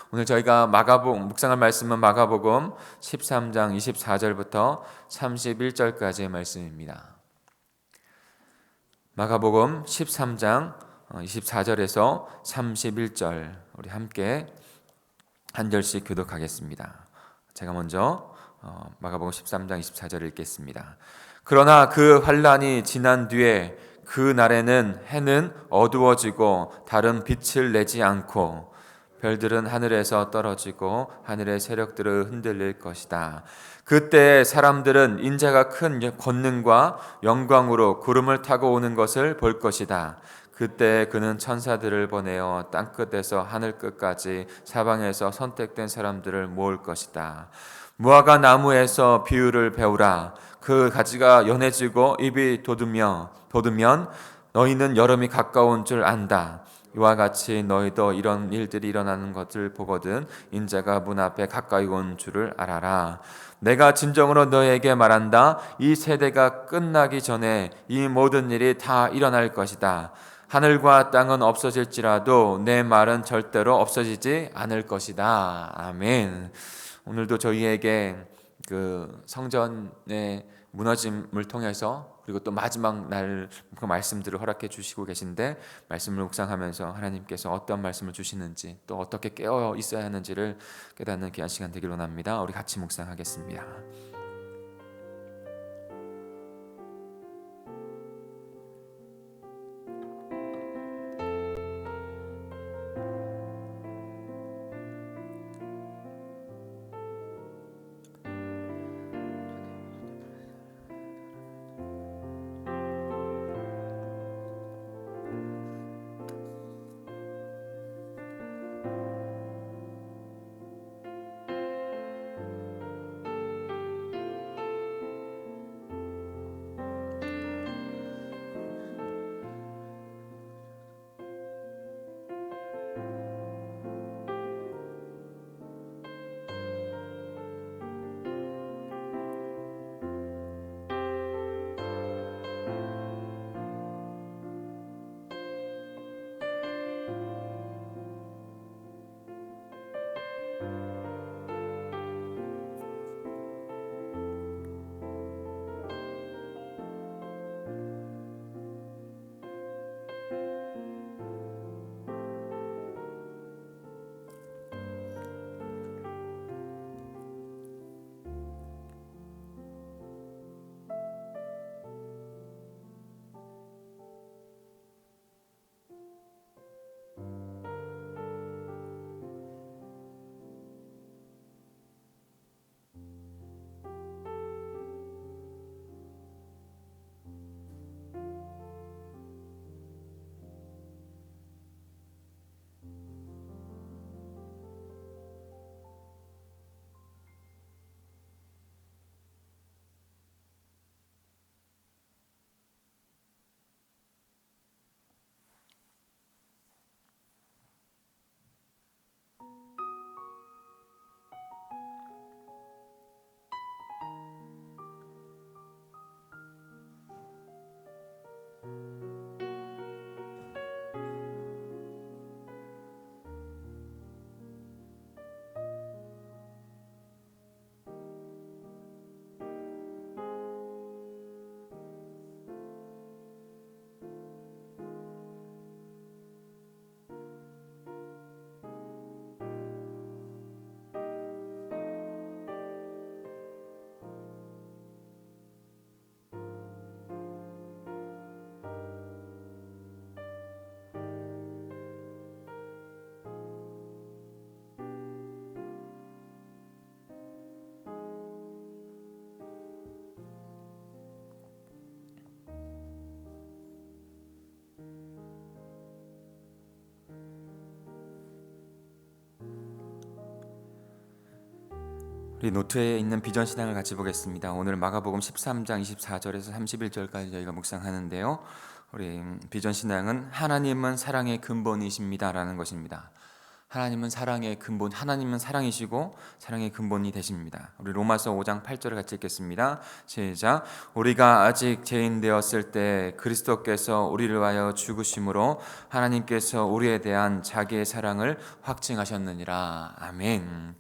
오늘 저희가 마가복음 묵상할 말씀은 마가복음 13장 24절부터 31절까지의 말씀입니다. 마가복음 13장 24절에서 31절 우리 함께 한 절씩 교독하겠습니다. 제가 먼저 마가복음 13장 24절을 읽겠습니다. 그러나 그 환란이 지난 뒤에 그 날에는 해는 어두워지고 달은 빛을 내지 않고 별들은 하늘에서 떨어지고 하늘의 세력들을 흔들릴 것이다. 그때 사람들은 인자가 큰 권능과 영광으로 구름을 타고 오는 것을 볼 것이다. 그때 그는 천사들을 보내어 땅끝에서 하늘끝까지 사방에서 선택된 사람들을 모을 것이다. 무화과 나무에서 비유를 배우라. 그 가지가 연해지고 잎이 돋으면 너희는 여름이 가까운 줄 안다. 이와 같이 너희도 이런 일들이 일어나는 것을 보거든 인자가 문 앞에 가까이 온 줄을 알아라. 내가 진정으로 너희에게 말한다. 이 세대가 끝나기 전에 이 모든 일이 다 일어날 것이다. 하늘과 땅은 없어질지라도 내 말은 절대로 없어지지 않을 것이다. 아멘. 오늘도 저희에게 그 성전의 무너짐을 통해서 그리고 또 마지막 날 그 말씀들을 허락해 주시고 계신데 말씀을 묵상하면서 하나님께서 어떤 말씀을 주시는지 또 어떻게 깨어 있어야 하는지를 깨닫는 귀한 시간 되길 원합니다. 우리 같이 묵상하겠습니다. 우리 노트에 있는 비전 신앙을 같이 보겠습니다. 오늘 마가복음 13장 24절에서 31절까지 저희가 묵상하는데요. 우리 비전 신앙은 하나님은 사랑의 근본이십니다라는 것입니다. 하나님은 사랑의 근본, 하나님은 사랑이시고 사랑의 근본이 되십니다. 우리 로마서 5장 8절을 같이 읽겠습니다. 시작. 우리가 아직 죄인 되었을 때 그리스도께서 우리를 위하여 죽으심으로 하나님께서 우리에 대한 자기의 사랑을 확증하셨느니라. 아멘.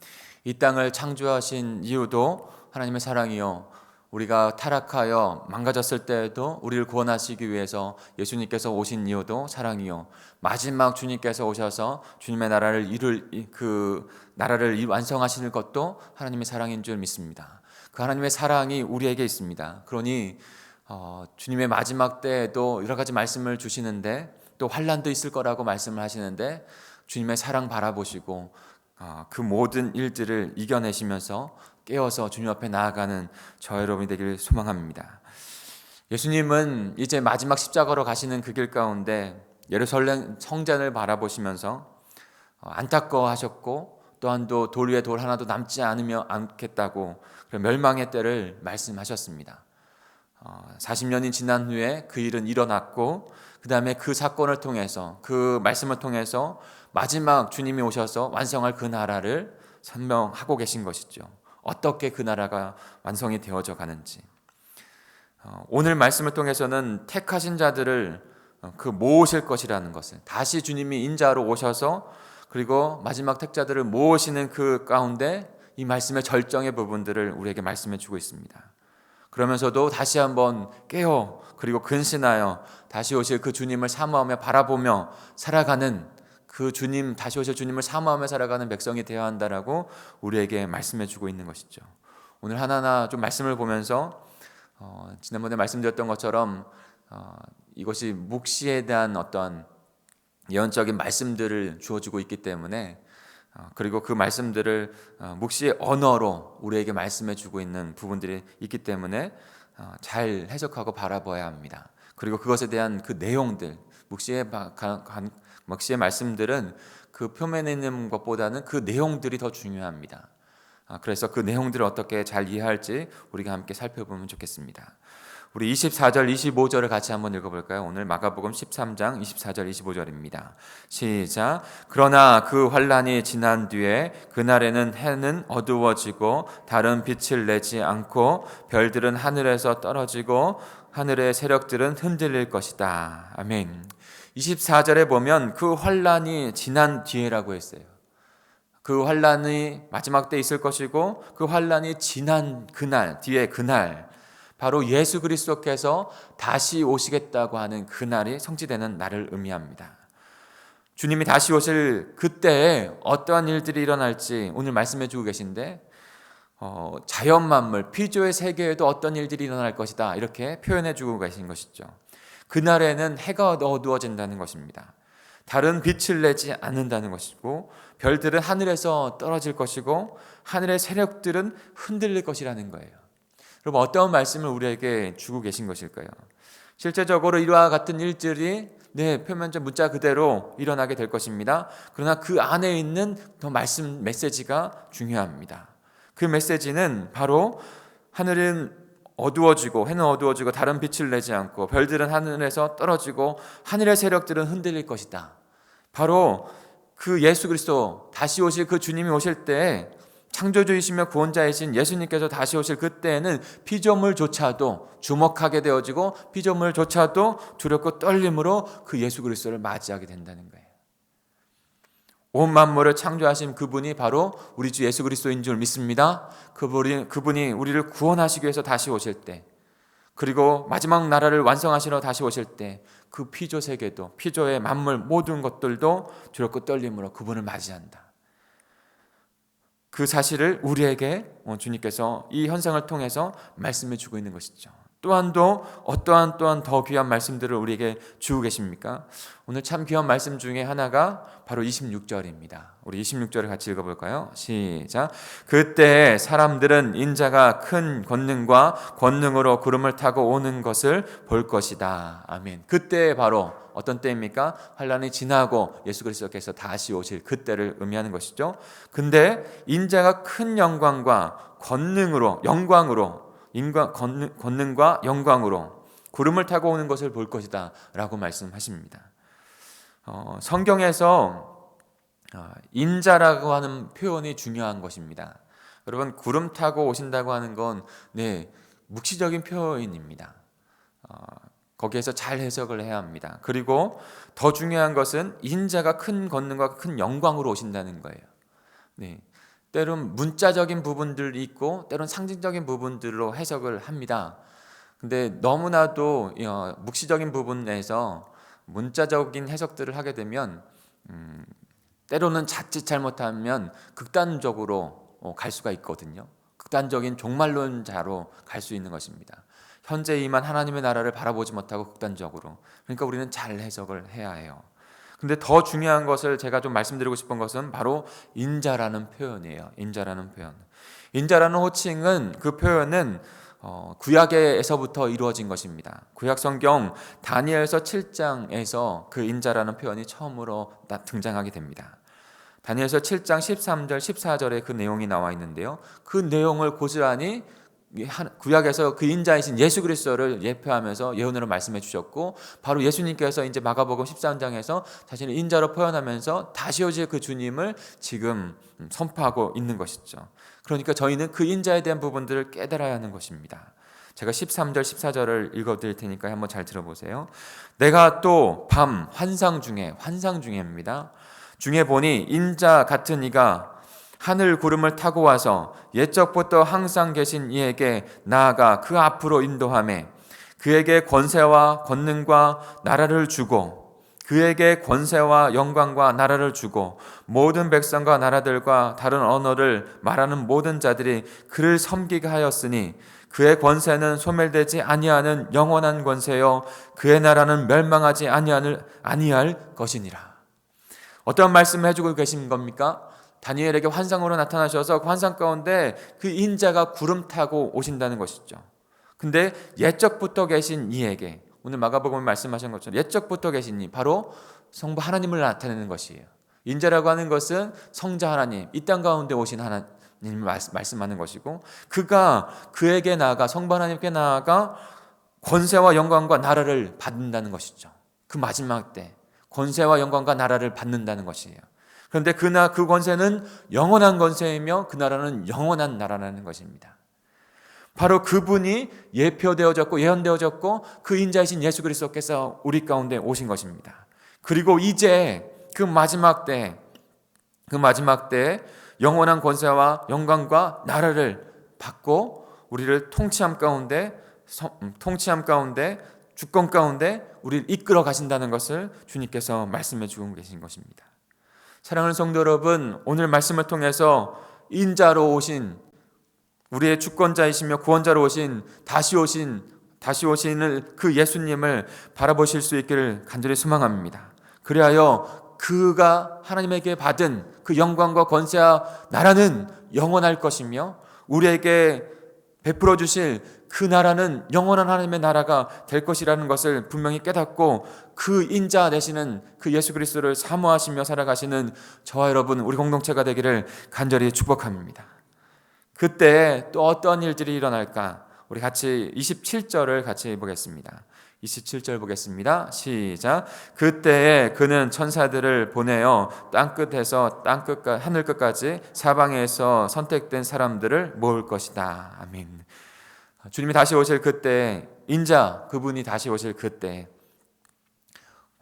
이 땅을 창조하신 이유도 하나님의 사랑이요, 우리가 타락하여 망가졌을 때에도 우리를 구원하시기 위해서 예수님께서 오신 이유도 사랑이요, 마지막 주님께서 오셔서 주님의 나라를 완성하시는 것도 하나님의 사랑인 줄 믿습니다. 그 하나님의 사랑이 우리에게 있습니다. 그러니 주님의 마지막 때에도 여러 가지 말씀을 주시는데, 또 환난도 있을 거라고 말씀을 하시는데, 주님의 사랑 바라보시고 그 모든 일들을 이겨내시면서 깨어서 주님 앞에 나아가는 저 여러분이 되길 소망합니다. 예수님은 이제 마지막 십자가로 가시는 그 길 가운데 예루살렘 성전을 바라보시면서 안타까워하셨고, 또한 돌 위에 돌 하나도 남지 않겠다고 멸망의 때를 말씀하셨습니다. 40년이 지난 후에 그 일은 일어났고, 그 다음에 그 사건을 통해서, 그 말씀을 통해서 마지막 주님이 오셔서 완성할 그 나라를 설명하고 계신 것이죠. 어떻게 그 나라가 완성이 되어져 가는지. 오늘 말씀을 통해서는 택하신 자들을 모으실 것이라는 것을, 다시 주님이 인자로 오셔서 그리고 마지막 택자들을 모으시는 그 가운데 이 말씀의 절정의 부분들을 우리에게 말씀해 주고 있습니다. 그러면서도 다시 한번 깨어 그리고 근신하여 다시 오실 그 주님을 사모하며 바라보며 살아가는, 그 주님, 다시 오실 주님을 사모하며 살아가는 백성이 되어야 한다라고 우리에게 말씀해 주고 있는 것이죠. 오늘 하나하나 좀 말씀을 보면서 지난번에 말씀드렸던 것처럼 이것이 묵시에 대한 어떤 예언적인 말씀들을 주어주고 있기 때문에, 그리고 그 말씀들을 묵시의 언어로 우리에게 말씀해 주고 있는 부분들이 있기 때문에 잘 해석하고 바라봐야 합니다. 그리고 그것에 대한 그 내용들, 묵시의 말씀들은 그 표면에 있는 것보다는 그 내용들이 더 중요합니다. 그래서 그 내용들을 어떻게 잘 이해할지 우리가 함께 살펴보면 좋겠습니다. 우리 24절 25절을 같이 한번 읽어볼까요? 오늘 마가복음 13장 24절 25절입니다. 시작. 그러나 그 환란이 지난 뒤에 그날에는 해는 어두워지고 달은 빛을 내지 않고 별들은 하늘에서 떨어지고 하늘의 세력들은 흔들릴 것이다. 아멘. 24절에 보면 그 환란이 지난 뒤에라고 했어요. 그 환란이 마지막 때 있을 것이고, 그 환란이 지난 그날, 뒤에 그날, 바로 예수 그리스도께서 다시 오시겠다고 하는 그날이 성취되는 날을 의미합니다. 주님이 다시 오실 그때에 어떠한 일들이 일어날지 오늘 말씀해 주고 계신데, 자연 만물, 피조의 세계에도 어떤 일들이 일어날 것이다, 이렇게 표현해 주고 계신 것이죠. 그날에는 해가 어두워진다는 것입니다. 달은 빛을 내지 않는다는 것이고, 별들은 하늘에서 떨어질 것이고, 하늘의 세력들은 흔들릴 것이라는 거예요. 여러분, 어떤 말씀을 우리에게 주고 계신 것일까요? 실제적으로 이와 같은 일들이 표면적 문자 그대로 일어나게 될 것입니다. 그러나 그 안에 있는 더 말씀 메시지가 중요합니다. 그 메시지는 바로 하늘은 어두워지고 해는 어두워지고 달은 빛을 내지 않고 별들은 하늘에서 떨어지고 하늘의 세력들은 흔들릴 것이다. 바로 그 예수 그리스도 다시 오실 그 주님이 오실 때, 창조주이시며 구원자이신 예수님께서 다시 오실 그때에는 피조물조차도 주목하게 되어지고 피조물조차도 두렵고 떨림으로 그 예수 그리스도를 맞이하게 된다는 거예요. 온 만물을 창조하신 그분이 바로 우리 주 예수 그리스도인 줄 믿습니다. 그분이 우리를 구원하시기 위해서 다시 오실 때, 그리고 마지막 나라를 완성하시러 다시 오실 때, 그 피조 세계도, 피조의 만물 모든 것들도 두렵고 떨림으로 그분을 맞이한다. 그 사실을 우리에게 주님께서 이 현상을 통해서 말씀해 주고 있는 것이죠. 또한 더 귀한 말씀들을 우리에게 주고 계십니까? 오늘 참 귀한 말씀 중에 하나가 바로 26절입니다. 우리 26절을 같이 읽어볼까요? 시작. 그때 사람들은 인자가 큰 권능으로 구름을 타고 오는 것을 볼 것이다. 아멘. 그때 바로 어떤 때입니까? 환란이 지나고 예수 그리스도께서 다시 오실 그때를 의미하는 것이죠. 근데 인자가 큰 영광과 영광으로 구름을 타고 오는 것을 볼 것이다 라고 말씀하십니다. 성경에서 인자라고 하는 표현이 중요한 것입니다. 여러분, 구름 타고 오신다고 하는 건 묵시적인 표현입니다. 거기에서 잘 해석을 해야 합니다. 그리고 더 중요한 것은 인자가 큰 권능과 큰 영광으로 오신다는 거예요. 때론 문자적인 부분들이 있고 때론 상징적인 부분들로 해석을 합니다. 근데 너무나도 묵시적인 부분에서 문자적인 해석들을 하게 되면 때로는 자칫 잘못하면 극단적으로 갈 수가 있거든요. 극단적인 종말론자로 갈 수 있는 것입니다. 현재 임한 하나님의 나라를 바라보지 못하고 극단적으로. 그러니까 우리는 잘 해석을 해야 해요. 근데 더 중요한 것을 제가 좀 말씀드리고 싶은 것은 바로 인자라는 표현이에요. 인자라는 표현. 인자라는 호칭은 그 표현은 구약에서부터 이루어진 것입니다. 구약 성경 다니엘서 7장에서 그 인자라는 표현이 처음으로 등장하게 됩니다. 다니엘서 7장 13절 14절에 그 내용이 나와 있는데요. 그 내용을 고스란히 구약에서 그 인자이신 예수 그리스도를 예표하면서 예언으로 말씀해 주셨고, 바로 예수님께서 이제 마가복음 13장에서 자신을 인자로 표현하면서 다시 오실 그 주님을 지금 선포하고 있는 것이죠. 그러니까 저희는 그 인자에 대한 부분들을 깨달아야 하는 것입니다. 제가 13절 14절을 읽어드릴 테니까 한번 잘 들어보세요. 내가 또 밤 환상 중에입니다. 중에 보니 인자 같은 이가 하늘 구름을 타고 와서 옛적부터 항상 계신 이에게 나아가 그 앞으로 인도하매 그에게 권세와 권능과 나라를 주고 그에게 권세와 영광과 나라를 주고 모든 백성과 나라들과 다른 언어를 말하는 모든 자들이 그를 섬기게 하였으니 그의 권세는 소멸되지 아니하는 영원한 권세요 그의 나라는 멸망하지 아니할 것이니라. 어떤 말씀을 해주고 계신 겁니까? 다니엘에게 환상으로 나타나셔서 그 환상 가운데 그 인자가 구름 타고 오신다는 것이죠. 근데 옛적부터 계신 이에게, 오늘 마가복음에 말씀하신 것처럼 옛적부터 계신 이, 바로 성부 하나님을 나타내는 것이에요. 인자라고 하는 것은 성자 하나님, 이 땅 가운데 오신 하나님을 말씀하는 것이고, 그가 그에게 나아가, 성부 하나님께 나아가 권세와 영광과 나라를 받는다는 것이죠. 그 마지막 때 권세와 영광과 나라를 받는다는 것이에요. 그런데 그 권세는 영원한 권세이며 그 나라는 영원한 나라라는 것입니다. 바로 그분이 예표되어졌고 예언되어졌고 그 인자이신 예수 그리스도께서 우리 가운데 오신 것입니다. 그리고 이제 그 마지막 때 영원한 권세와 영광과 나라를 받고 우리를 통치함 가운데 주권 가운데 우리를 이끌어 가신다는 것을 주님께서 말씀해 주고 계신 것입니다. 사랑하는 성도 여러분, 오늘 말씀을 통해서 인자로 오신 우리의 주권자이시며 구원자로 오신 다시 오신을 그 예수님을 바라보실 수 있기를 간절히 소망합니다. 그리하여 그가 하나님에게 받은 그 영광과 권세와 나라는 영원할 것이며 우리에게 베풀어 주실 그 나라는 영원한 하나님의 나라가 될 것이라는 것을 분명히 깨닫고 그 인자 되시는 그 예수 그리스도를 사모하시며 살아가시는 저와 여러분, 우리 공동체가 되기를 간절히 축복합니다. 그때 또 어떤 일들이 일어날까? 우리 같이 27절을 같이 보겠습니다. 27절 보겠습니다. 시작. 그때에 그는 천사들을 보내어 땅끝에서 하늘 끝까지 사방에서 선택된 사람들을 모을 것이다. 아멘. 주님이 다시 오실 그때, 인자 그분이 다시 오실 그때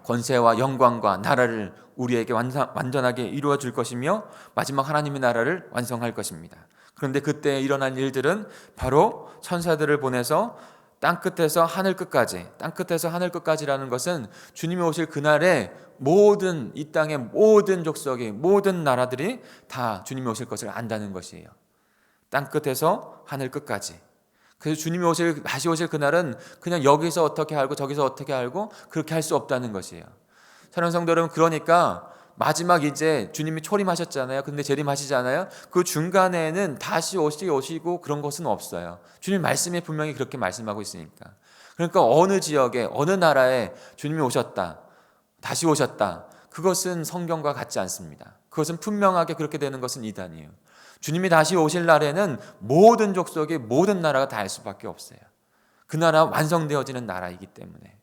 권세와 영광과 나라를 우리에게 완전하게 이루어 줄 것이며 마지막 하나님의 나라를 완성할 것입니다. 그런데 그때 일어난 일들은 바로 천사들을 보내서 땅끝에서 하늘 끝까지라는 것은 주님이 오실 그날에 모든 이 땅의 모든 족속이 모든 나라들이 다 주님이 오실 것을 안다는 것이에요. 땅끝에서 하늘 끝까지. 그래서 주님이 다시 오실 그날은 그냥 여기서 어떻게 알고 저기서 어떻게 알고 그렇게 할 수 없다는 것이에요. 사랑하는 성도 여러분, 그러니까 마지막 이제 주님이 초림하셨잖아요. 근데 재림하시잖아요. 그 중간에는 다시 오시고 그런 것은 없어요. 주님 말씀에 분명히 그렇게 말씀하고 있으니까. 그러니까 어느 지역에 어느 나라에 주님이 오셨다, 다시 오셨다, 그것은 성경과 같지 않습니다. 그것은 분명하게 그렇게 되는 것은 이단이에요. 주님이 다시 오실 날에는 모든 족속이 모든 나라가 다 알 수밖에 없어요. 그 나라 완성되어지는 나라이기 때문에.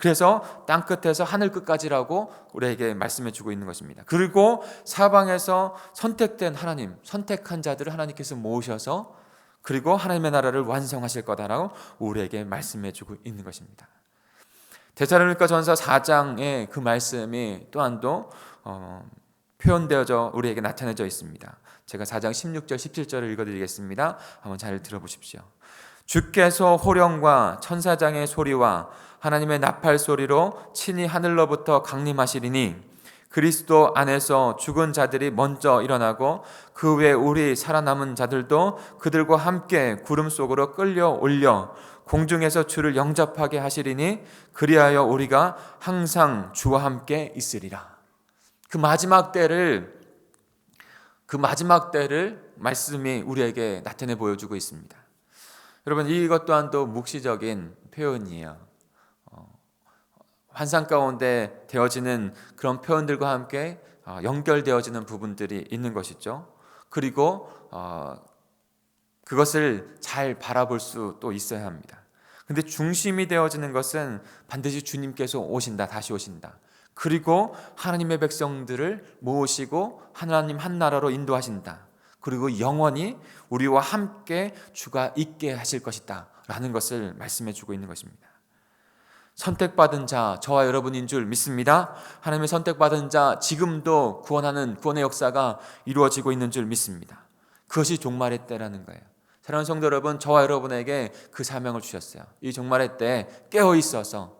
그래서 땅끝에서 하늘끝까지라고 우리에게 말씀해 주고 있는 것입니다. 그리고 사방에서 선택된 하나님, 선택한 자들을 하나님께서 모으셔서 그리고 하나님의 나라를 완성하실 거다라고 우리에게 말씀해 주고 있는 것입니다. 데살로니가 전서 4장의 그 말씀이 또한도 표현되어져 우리에게 나타내져 있습니다. 제가 4장 16절 17절을 읽어드리겠습니다. 한번 잘 들어보십시오. 주께서 호령과 천사장의 소리와 하나님의 나팔 소리로 친히 하늘로부터 강림하시리니 그리스도 안에서 죽은 자들이 먼저 일어나고 그 후에 우리 살아남은 자들도 그들과 함께 구름 속으로 끌려 올려 공중에서 주를 영접하게 하시리니 그리하여 우리가 항상 주와 함께 있으리라. 그 마지막 때를 말씀이 우리에게 나타내 보여주고 있습니다. 여러분, 이것 또한도 묵시적인 표현이에요. 환상 가운데 되어지는 그런 표현들과 함께 연결되어지는 부분들이 있는 것이죠. 그리고 그것을 잘 바라볼 수 또 있어야 합니다. 근데 중심이 되어지는 것은 반드시 주님께서 오신다, 다시 오신다. 그리고 하나님의 백성들을 모으시고 하나님 한 나라로 인도하신다. 그리고 영원히 우리와 함께 주가 있게 하실 것이다 라는 것을 말씀해 주고 있는 것입니다. 선택받은 자, 저와 여러분인 줄 믿습니다. 하나님의 선택받은 자, 지금도 구원하는 구원의 역사가 이루어지고 있는 줄 믿습니다. 그것이 종말의 때라는 거예요. 사랑하는 성도 여러분, 저와 여러분에게 그 사명을 주셨어요. 이 종말의 때 깨어 있어서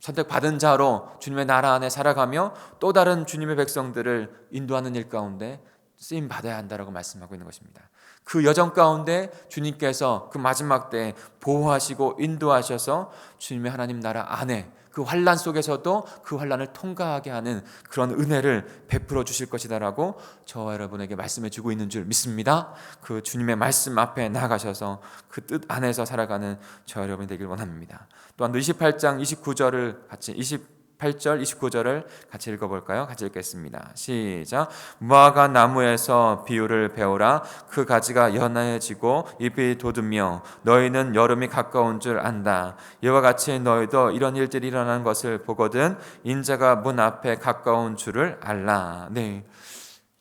선택받은 자로 주님의 나라 안에 살아가며 또 다른 주님의 백성들을 인도하는 일 가운데 쓰임 받아야 한다라고 말씀하고 있는 것입니다. 그 여정 가운데 주님께서 그 마지막 때에 보호하시고 인도하셔서 주님의 하나님 나라 안에 그 환난 속에서도 그 환난을 통과하게 하는 그런 은혜를 베풀어 주실 것이다라고 저와 여러분에게 말씀해 주고 있는 줄 믿습니다. 그 주님의 말씀 앞에 나가셔서 그 뜻 안에서 살아가는 저와 여러분이 되길 원합니다. 또한 28장 29절을 같이 28절 29절을 같이 읽어볼까요? 같이 읽겠습니다. 시작. 무화과 나무에서 비유를 배우라. 그 가지가 연해지고 잎이 돋으며 너희는 여름이 가까운 줄 안다. 이와 같이 너희도 이런 일들이 일어나는 것을 보거든 인자가 문 앞에 가까운 줄을 알라. 네.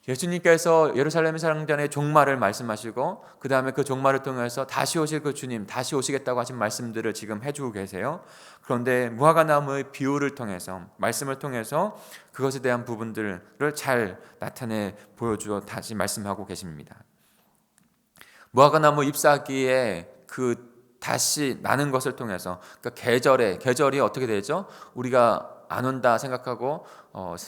예수님께서 예루살렘에 사랑 전에 종말을 말씀하시고 그 다음에 그 종말을 통해서 다시 오실 그 주님, 다시 오시겠다고 하신 말씀들을 지금 해주고 계세요. 그런데 무화과나무의 비유를 통해서, 말씀을 통해서 그것에 대한 부분들을 잘 나타내 보여주어 다시 말씀하고 계십니다. 무화과나무 잎사귀에 그 다시 나는 것을 통해서, 그러니까 계절이 어떻게 되죠? 우리가 안 온다 생각하고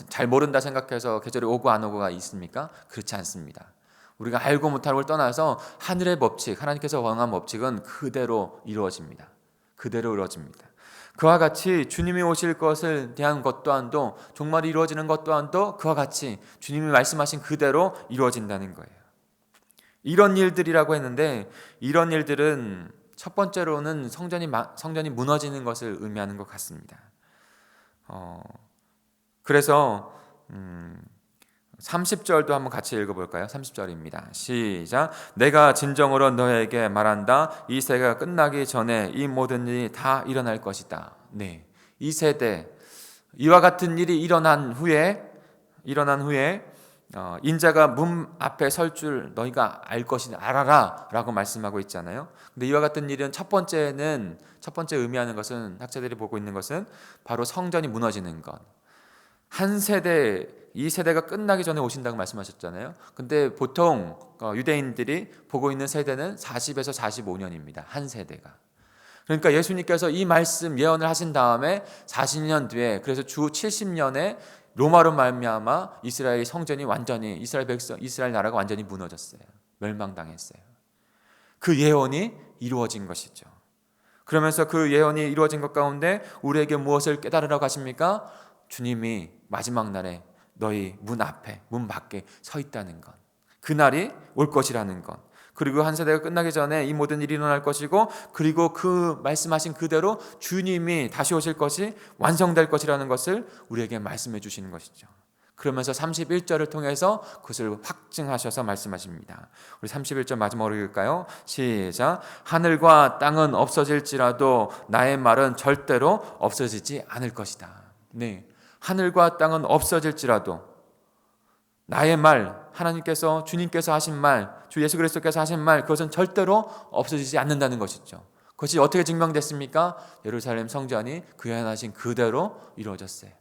잘 모른다 생각해서 계절이 오고 안 오고가 있습니까? 그렇지 않습니다. 우리가 알고 못하는 걸 떠나서 하늘의 법칙, 하나님께서 정한 법칙은 그대로 이루어집니다. 그대로 이루어집니다. 그와 같이 주님이 오실 것을 대한 것 또한도, 종말이 이루어지는 것 또한도 그와 같이 주님이 말씀하신 그대로 이루어진다는 거예요. 이런 일들이라고 했는데, 이런 일들은 첫 번째로는 성전이 무너지는 것을 의미하는 것 같습니다. 그래서 30절도 한번 같이 읽어볼까요? 30절입니다. 시작. 내가 진정으로 너에게 말한다. 이 세대가 끝나기 전에 이 모든 일이 다 일어날 것이다. 네, 이 세대, 이와 같은 일이 일어난 후에 인자가 문 앞에 설 줄 너희가 알 것이다, 알아라 라고 말씀하고 있잖아요. 근데 이와 같은 일은 첫 번째 의미하는 것은, 학자들이 보고 있는 것은 바로 성전이 무너지는 것. 한 세대, 이 세대가 끝나기 전에 오신다고 말씀하셨잖아요. 근데 보통 유대인들이 보고 있는 세대는 40에서 45년입니다. 한 세대가. 그러니까 예수님께서 이 말씀 예언을 하신 다음에 40년 뒤에, 그래서 주 70년에 로마로 말미암아 이스라엘 성전이 완전히, 이스라엘 나라가 완전히 무너졌어요. 멸망당했어요. 그 예언이 이루어진 것이죠. 그러면서 그 예언이 이루어진 것 가운데 우리에게 무엇을 깨달으라고 하십니까? 주님이 마지막 날에 너희 문 앞에, 문 밖에 서 있다는 것, 그날이 올 것이라는 것, 그리고 한 세대가 끝나기 전에 이 모든 일이 일어날 것이고, 그리고 그 말씀하신 그대로 주님이 다시 오실 것이 완성될 것이라는 것을 우리에게 말씀해 주시는 것이죠. 그러면서 31절을 통해서 그것을 확증하셔서 말씀하십니다. 우리 31절 마지막으로 읽을까요? 시작. 하늘과 땅은 없어질지라도 나의 말은 절대로 없어지지 않을 것이다. 네, 하늘과 땅은 없어질지라도 나의 말, 하나님께서 주님께서 하신 말, 주 예수 그리스도께서 하신 말, 그것은 절대로 없어지지 않는다는 것이죠. 그것이 어떻게 증명됐습니까? 예루살렘 성전이 구현하신 그대로 이루어졌어요.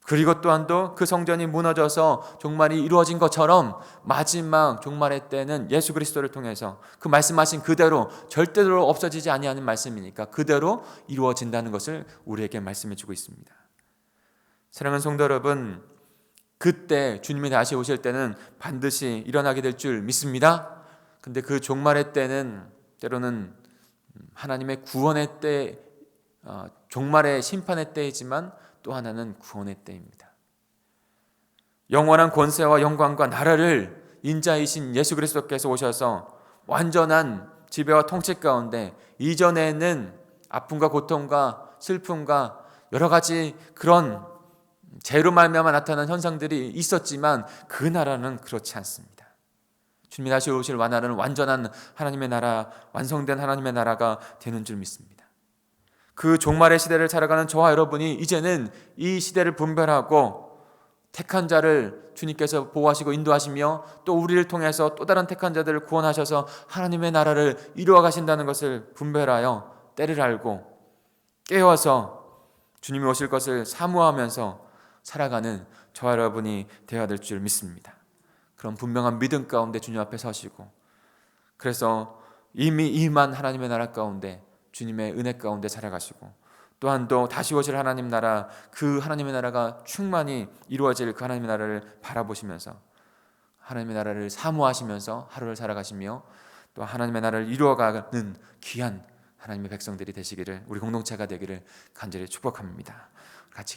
그리고 또한 또 그 성전이 무너져서 종말이 이루어진 것처럼 마지막 종말의 때는 예수 그리스도를 통해서 그 말씀하신 그대로 절대로 없어지지 아니하는 말씀이니까 그대로 이루어진다는 것을 우리에게 말씀해 주고 있습니다. 사랑하는 성도 여러분, 그때 주님이 다시 오실 때는 반드시 일어나게 될 줄 믿습니다. 근데 그 종말의 때는 때로는 하나님의 구원의 때, 종말의 심판의 때이지만 또 하나는 구원의 때입니다. 영원한 권세와 영광과 나라를 인자이신 예수 그리스도께서 오셔서 완전한 지배와 통치 가운데, 이전에는 아픔과 고통과 슬픔과 여러 가지 그런 죄로 말미암아 나타난 현상들이 있었지만 그 나라는 그렇지 않습니다. 주님이 다시 오실 나라는 완전한 하나님의 나라, 완성된 하나님의 나라가 되는 줄 믿습니다. 그 종말의 시대를 살아가는 저와 여러분이 이제는 이 시대를 분별하고 택한 자를 주님께서 보호하시고 인도하시며 또 우리를 통해서 또 다른 택한 자들을 구원하셔서 하나님의 나라를 이루어 가신다는 것을 분별하여 때를 알고 깨어서 주님이 오실 것을 사모하면서 살아가는 저와 여러분이 되어야 될 줄 믿습니다. 그런 분명한 믿음 가운데 주님 앞에 서시고, 그래서 이미 임한 하나님의 나라 가운데 주님의 은혜 가운데 살아가시고, 또한 또 다시 오실 하나님 나라, 그 하나님의 나라가 충만히 이루어질 그 하나님의 나라를 바라보시면서 하나님의 나라를 사모하시면서 하루를 살아가시며 또 하나님의 나라를 이루어가는 귀한 하나님의 백성들이 되시기를, 우리 공동체가 되기를 간절히 축복합니다. 같이